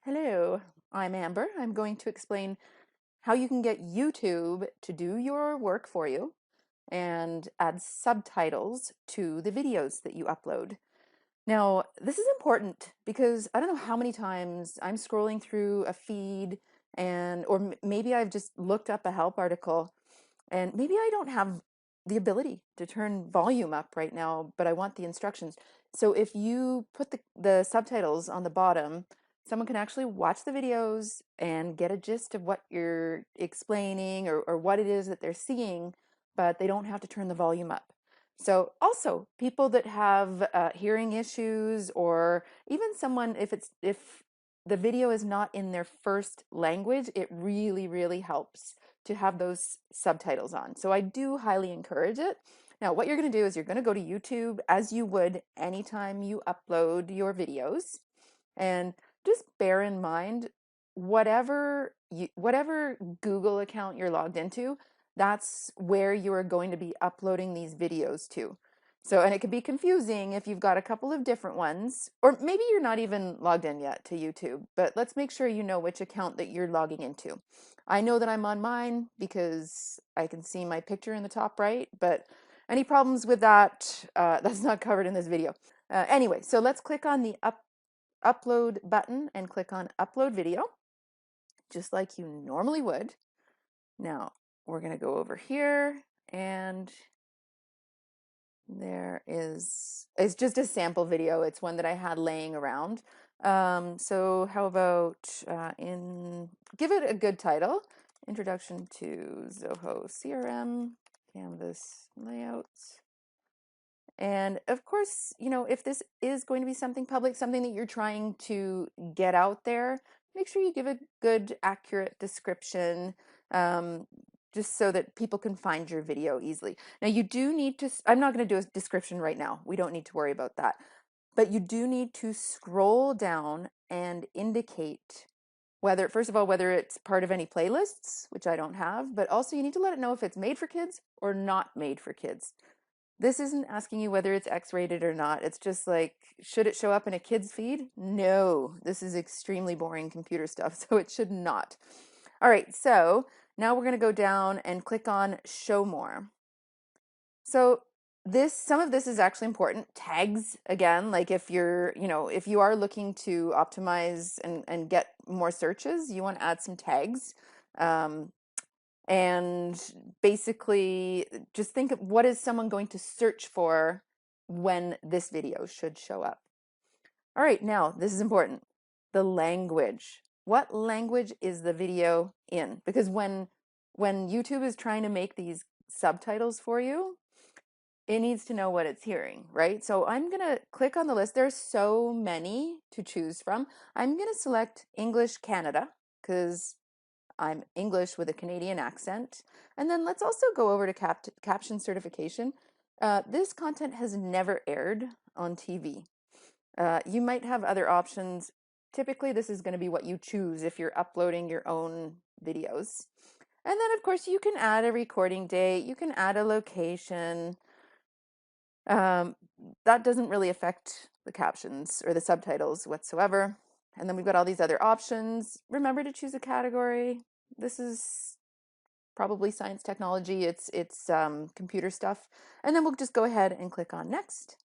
Hello, I'm Amber. I'm going to explain how you can get YouTube to do your work for you and add subtitles to the videos that you upload. Now, this is important because I don't know how many times I'm scrolling through a feed or maybe I've just looked up a help article and maybe I don't have the ability to turn volume up right now, but I want the instructions. So if you put the subtitles on the bottom, someone can actually watch the videos and get a gist of what you're explaining or what it is that they're seeing, but they don't have to turn the volume up. So also people that have hearing issues, or even someone, if the video is not in their first language, it really, really helps to have those subtitles on. So I do highly encourage it. Now, what you're going to do is you're going to go to YouTube as you would anytime you upload your videos. And just bear in mind, whatever Google account you're logged into, that's where you are going to be uploading these videos to. So, and it can be confusing if you've got a couple of different ones, or maybe you're not even logged in yet to YouTube, but let's make sure you know which account that you're logging into. I know that I'm on mine because I can see my picture in the top right, but any problems with that, that's not covered in this video. Anyway, so let's click on the upload button and click on upload video, just like you normally would. Now, we're going to go over here, and it's just a sample video. It's one that I had laying around. So how about give it a good title, Introduction to Zoho CRM, Canvas Layouts. And of course, if this is going to be something public, something that you're trying to get out there, make sure you give a good, accurate description, um, just so that people can find your video easily. Now, you do need to, I'm not going to do a description right now. We don't need to worry about that. But you do need to scroll down and indicate whether, first of all, whether it's part of any playlists, which I don't have, but also you need to let it know if it's made for kids or not made for kids. This isn't asking you whether it's X-rated or not. It's just like, should it show up in a kid's feed? No, this is extremely boring computer stuff, so it should not. All right, so now we're going to go down and click on Show More. So some of this is actually important. Tags, again, like if if you are looking to optimize and get more searches, you want to add some tags. Um, and basically just think of what is someone going to search for when this video should show up. All right, now this is important. The language. What language is the video in? Because when YouTube is trying to make these subtitles for you, it needs to know what it's hearing, right? So I'm going to click on the list. There's so many to choose from. I'm going to select English Canada because I'm English with a Canadian accent. And then let's also go over to caption certification. This content has never aired on TV. You might have other options. Typically, this is going to be what you choose if you're uploading your own videos. And then, of course, you can add a recording date. You can add a location. Um, that doesn't really affect the captions or the subtitles whatsoever. And then we've got all these other options. Remember to choose a category. This is probably science technology. It's computer stuff. And then we'll just go ahead and click on next.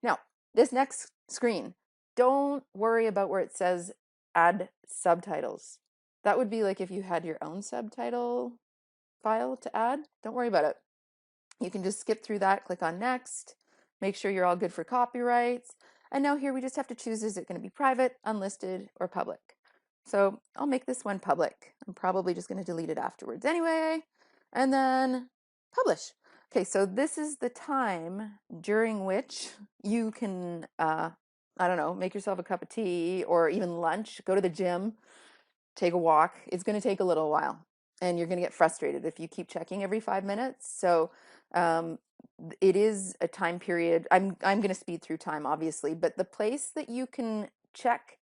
Now, this next screen, don't worry about where it says add subtitles. That would be like if you had your own subtitle file to add. Don't worry about it. You can just skip through that, click on next, make sure you're all good for copyrights. And now here we just have to choose, is it going to be private, unlisted, or public? So I'll make this one public. I'm probably just going to delete it afterwards anyway. And then publish. Okay, so this is the time during which you can, I don't know, make yourself a cup of tea or even lunch, go to the gym, take a walk. It's going to take a little while and you're going to get frustrated if you keep checking every 5 minutes. So um, it is a time period. I'm going to speed through time, obviously, but the place that you can check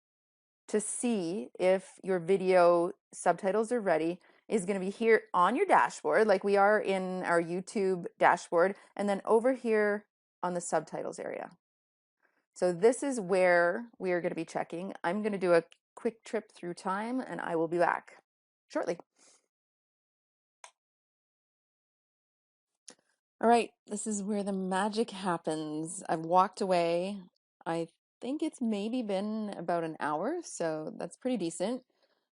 to see if your video subtitles are ready is going to be here on your dashboard, like we are in our YouTube dashboard, and then over here on the subtitles area. So this is where we are going to be checking. I'm going to do a quick trip through time, and I will be back shortly. All right, this is where the magic happens. I've walked away. I think it's maybe been about an hour, so that's pretty decent.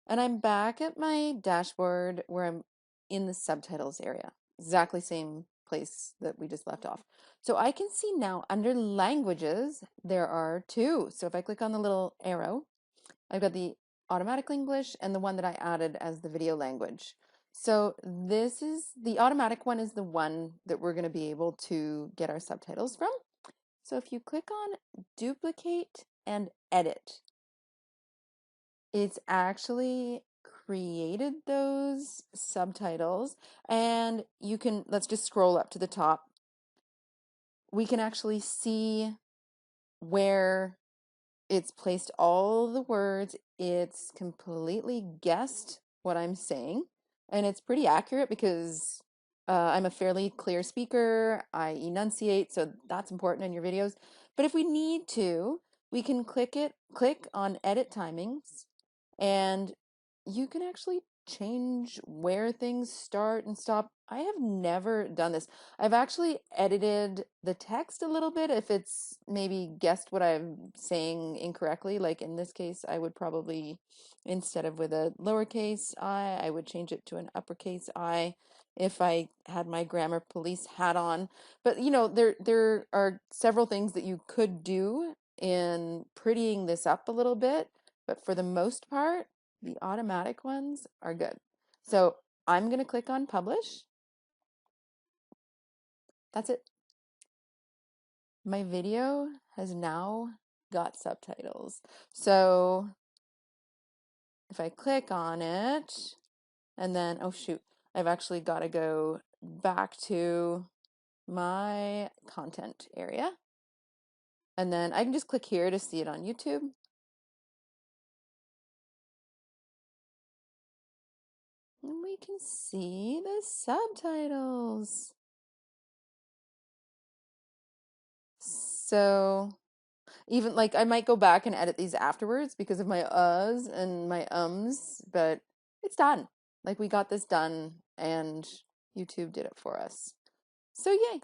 And I'm back at my dashboard where I'm in the subtitles area, exactly same place that we just left off. So I can see now under languages, there are two. So if I click on the little arrow, I've got the automatic English and the one that I added as the video language. So this is the automatic one is the one that we're going to be able to get our subtitles from. So if you click on duplicate and edit, it's actually created those subtitles, and you can, let's just scroll up to the top. We can actually see where it's placed all the words. It's completely guessed what I'm saying, and it's pretty accurate because I'm a fairly clear speaker. I enunciate, so that's important in your videos. But if we need to, we can click on edit timings, and you can actually change where things start and stop. I have never done this. I've actually edited the text a little bit if it's maybe guessed what I'm saying incorrectly. Like in this case, I would probably, instead of with a lowercase I would change it to an uppercase I if I had my grammar police hat on. But you know, there are several things that you could do in prettying this up a little bit, but for the most part, the automatic ones are good. So I'm going to click on publish. That's it. My video has now got subtitles. So if I click on it and then, oh shoot, I've actually got to go back to my content area. And then I can just click here to see it on YouTube. And we can see the subtitles. So even like I might go back and edit these afterwards because of my uhs and my ums, but it's done. Like we got this done and YouTube did it for us. So yay.